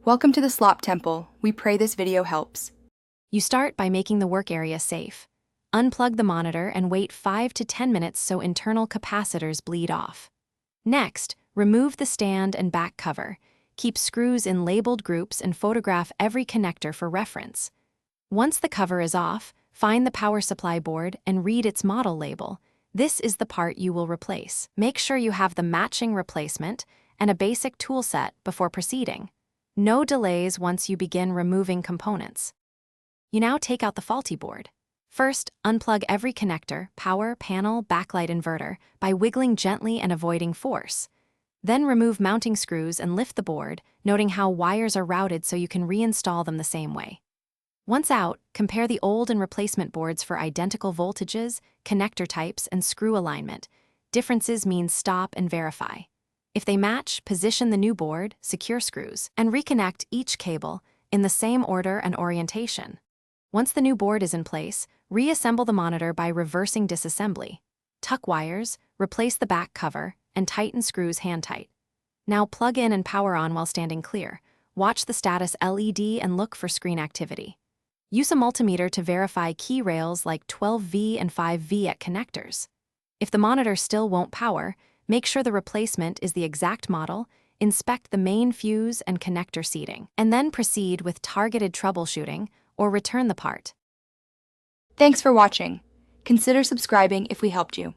Welcome to the Slop Temple. We pray this video helps. You start by making the work area safe. Unplug the monitor and wait 5 to 10 minutes so internal capacitors bleed off. Next, remove the stand and back cover. Keep screws in labeled groups and photograph every connector for reference. Once the cover is off, find the power supply board and read its model label. This is the part you will replace. Make sure you have the matching replacement and a basic tool set before proceeding. No delays once you begin removing components. You now take out the faulty board. First, unplug every connector, power, panel, backlight inverter by wiggling gently and avoiding force. Then remove mounting screws and lift the board, noting how wires are routed so you can reinstall them the same way. Once out, compare the old and replacement boards for identical voltages, connector types, and screw alignment. Differences mean stop and verify. If they match, position the new board, secure screws, and reconnect each cable in the same order and orientation. Once the new board is in place, reassemble the monitor by reversing disassembly. Tuck wires, replace the back cover, and tighten screws hand-tight. Now plug in and power on while standing clear. Watch the status LED and look for screen activity. Use a multimeter to verify key rails like 12V and 5V at connectors. If the monitor still won't power, make sure the replacement is the exact model, inspect the main fuse and connector seating, and then proceed with targeted troubleshooting or return the part. Thanks for watching. Consider subscribing if we helped you.